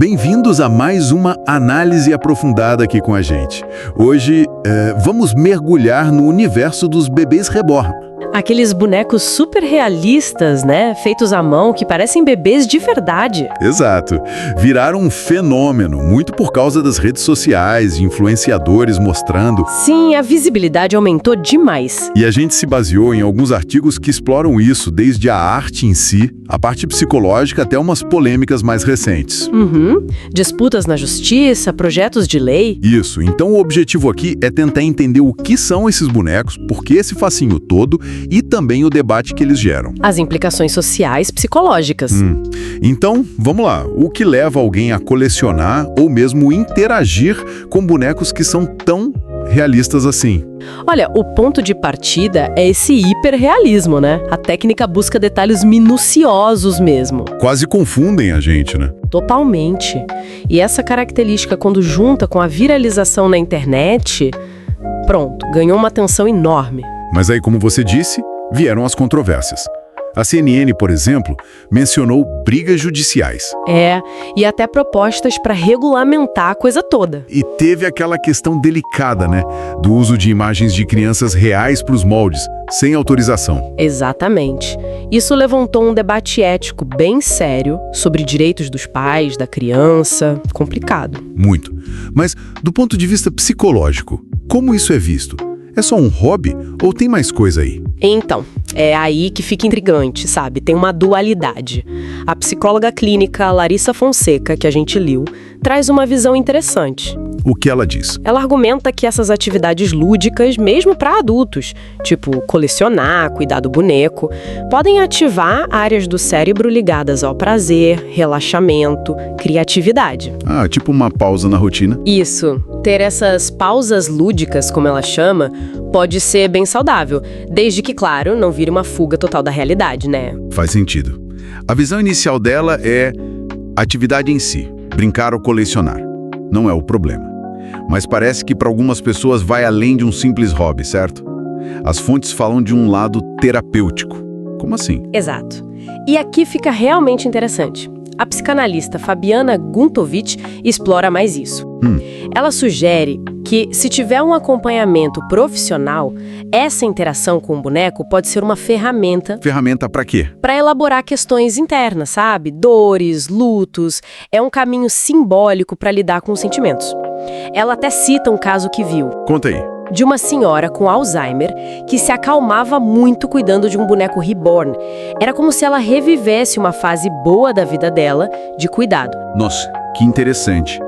Bem-vindos a mais uma análise aprofundada aqui com a gente. Hoje, vamos mergulhar no universo dos bebês reborn. Aqueles bonecos super realistas, né? Feitos à mão, que parecem bebês de verdade. Exato. Viraram um fenômeno, muito por causa das redes sociais, influenciadores mostrando. Sim, a visibilidade aumentou demais. E a gente se baseou em alguns artigos que exploram isso, desde a arte em si, a parte psicológica, até umas polêmicas mais recentes. Disputas na justiça, projetos de lei. Isso. Então o objetivo aqui é tentar entender o que são esses bonecos, por que esse fascínio todo e também o debate que eles geram. As implicações sociais, psicológicas. Então, vamos lá. O que leva alguém a colecionar ou mesmo interagir com bonecos que são tão realistas assim? Olha, o ponto de partida é esse hiperrealismo, né? A técnica busca detalhes minuciosos mesmo. Quase confundem a gente, né? Totalmente. E essa característica, quando junta com a viralização na internet, pronto, ganhou uma atenção enorme. Mas aí, como você disse, vieram as controvérsias. A CNN, por exemplo, mencionou brigas judiciais. E até propostas para regulamentar a coisa toda. E teve aquela questão delicada, né? Do uso de imagens de crianças reais para os moldes, sem autorização. Exatamente. Isso levantou um debate ético bem sério sobre direitos dos pais, da criança. Complicado. Muito. Mas, do ponto de vista psicológico, como isso é visto? É só um hobby ou tem mais coisa aí? Então, é aí que fica intrigante, sabe? Tem uma dualidade. A psicóloga clínica Larissa Fonseca, que a gente leu, traz uma visão interessante. O que ela diz? Ela argumenta que essas atividades lúdicas, mesmo para adultos, tipo colecionar, cuidar do boneco, podem ativar áreas do cérebro ligadas ao prazer, relaxamento, criatividade. Tipo uma pausa na rotina. Isso. Ter essas pausas lúdicas, como ela chama, pode ser bem saudável, desde que, claro, não vire uma fuga total da realidade, né? Faz sentido. A visão inicial dela é atividade em si, brincar ou colecionar. Não é o problema. Mas parece que para algumas pessoas vai além de um simples hobby, certo? As fontes falam de um lado terapêutico. Como assim? Exato. E aqui fica realmente interessante. A psicanalista Fabiana Guntovich explora mais isso. Ela sugere que, se tiver um acompanhamento profissional, essa interação com o boneco pode ser uma ferramenta... Ferramenta para quê? Para elaborar questões internas, sabe? Dores, lutos. É um caminho simbólico para lidar com os sentimentos. Ela até cita um caso que viu. Conta aí. De uma senhora com Alzheimer que se acalmava muito cuidando de um boneco reborn. Era como se ela revivesse uma fase boa da vida dela, de cuidado. Nossa, que interessante.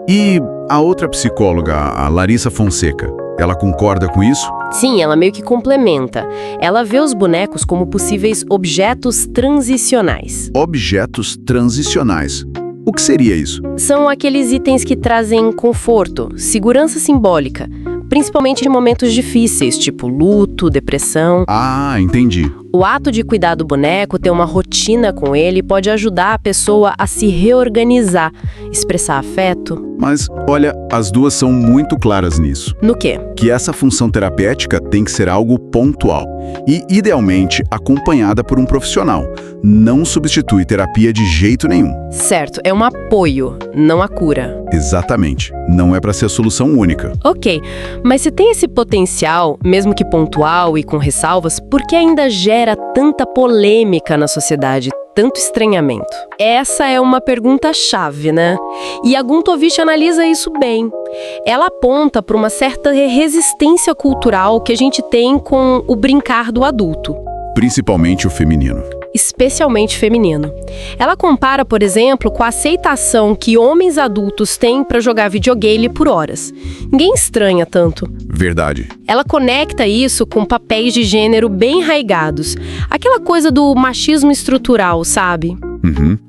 E a outra psicóloga, a Larissa Fonseca, ela concorda com isso? Sim, ela meio que complementa. Ela vê os bonecos como possíveis objetos transicionais. Objetos transicionais. O que seria isso? São aqueles itens que trazem conforto, segurança simbólica, principalmente em momentos difíceis, tipo luto, depressão. Entendi. O ato de cuidar do boneco, ter uma rotina com ele, pode ajudar a pessoa a se reorganizar, expressar afeto. Mas, olha, as duas são muito claras nisso. No quê? Que essa função terapêutica tem que ser algo pontual e, idealmente, acompanhada por um profissional. Não substitui terapia de jeito nenhum. Certo, é um apoio, não a cura. Exatamente. Não é para ser a solução única. Ok, mas se tem esse potencial, mesmo que pontual e com ressalvas, por que ainda gera tanta polêmica na sociedade, tanto estranhamento? Essa é uma pergunta-chave, né? E a Guntovich analisa isso bem. Ela aponta para uma certa resistência cultural que a gente tem com o brincar do adulto. Principalmente o feminino. Especialmente feminino. Ela compara, por exemplo, com a aceitação que homens adultos têm para jogar videogame por horas. Ninguém estranha tanto. Verdade. Ela conecta isso com papéis de gênero bem arraigados. Aquela coisa do machismo estrutural, sabe?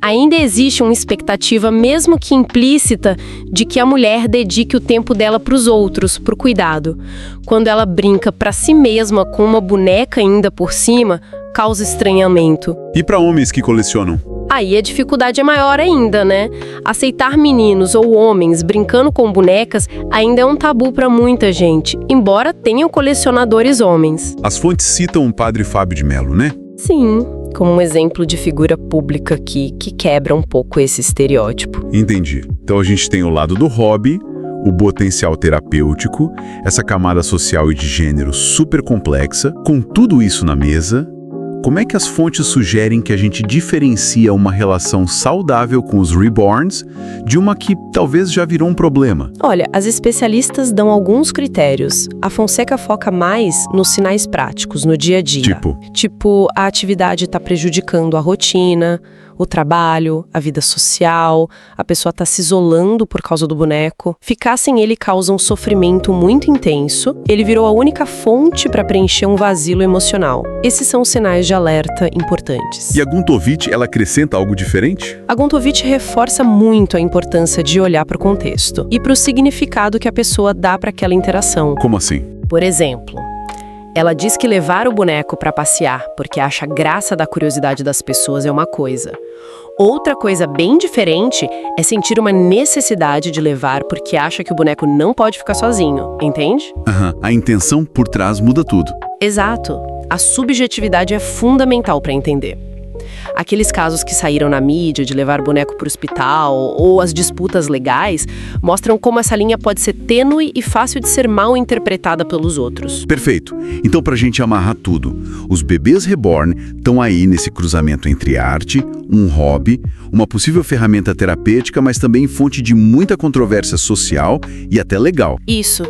Ainda existe uma expectativa, mesmo que implícita, de que a mulher dedique o tempo dela para os outros, para o cuidado. Quando ela brinca para si mesma com uma boneca ainda por cima, causa estranhamento. E para homens que colecionam? Aí a dificuldade é maior ainda, né? Aceitar meninos ou homens brincando com bonecas ainda é um tabu para muita gente, embora tenham colecionadores homens. As fontes citam o padre Fábio de Mello, né? Sim. como um exemplo de figura pública aqui que quebra um pouco esse estereótipo. Entendi. Então a gente tem o lado do hobby, o potencial terapêutico, essa camada social e de gênero super complexa. Com tudo isso na mesa, como é que as fontes sugerem que a gente diferencia uma relação saudável com os reborns de uma que talvez já virou um problema? Olha, as especialistas dão alguns critérios. A Fonseca foca mais nos sinais práticos, no dia a dia. Tipo, a atividade está prejudicando a rotina, o trabalho, a vida social, a pessoa está se isolando por causa do boneco. Ficar sem ele causa um sofrimento muito intenso. Ele virou a única fonte para preencher um vazio emocional. Esses são os sinais de alerta importantes. E a Guntovitch, ela acrescenta algo diferente? A Guntovitch reforça muito a importância de olhar para o contexto e para o significado que a pessoa dá para aquela interação. Como assim? Por exemplo, ela diz que levar o boneco para passear porque acha graça da curiosidade das pessoas é uma coisa. Outra coisa bem diferente é sentir uma necessidade de levar porque acha que o boneco não pode ficar sozinho, entende? A intenção por trás muda tudo. Exato. A subjetividade é fundamental para entender. Aqueles casos que saíram na mídia de levar boneco para o hospital ou as disputas legais mostram como essa linha pode ser tênue e fácil de ser mal interpretada pelos outros. Perfeito. Então, para a gente amarrar tudo, os bebês reborn estão aí nesse cruzamento entre arte, um hobby, uma possível ferramenta terapêutica, mas também fonte de muita controvérsia social e até legal. Isso.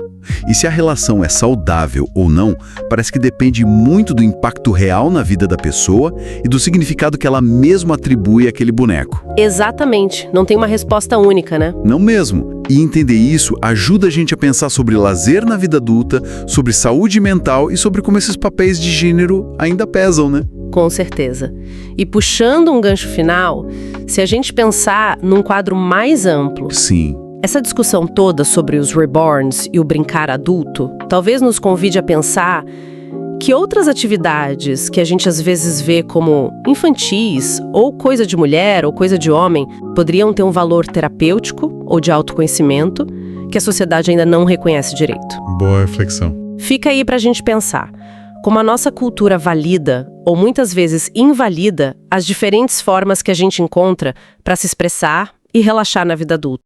E se a relação é saudável ou não, parece que depende muito do impacto real na vida da pessoa e do significado que ela mesma atribui àquele boneco. Exatamente. Não tem uma resposta única, né? Não mesmo. E entender isso ajuda a gente a pensar sobre lazer na vida adulta, sobre saúde mental e sobre como esses papéis de gênero ainda pesam, né? Com certeza. E puxando um gancho final, se a gente pensar num quadro mais amplo... Sim. Essa discussão toda sobre os reborns e o brincar adulto talvez nos convide a pensar que outras atividades que a gente às vezes vê como infantis, ou coisa de mulher, ou coisa de homem, poderiam ter um valor terapêutico ou de autoconhecimento que a sociedade ainda não reconhece direito. Boa reflexão. Fica aí pra gente pensar. Como a nossa cultura valida, ou muitas vezes invalida, as diferentes formas que a gente encontra para se expressar e relaxar na vida adulta.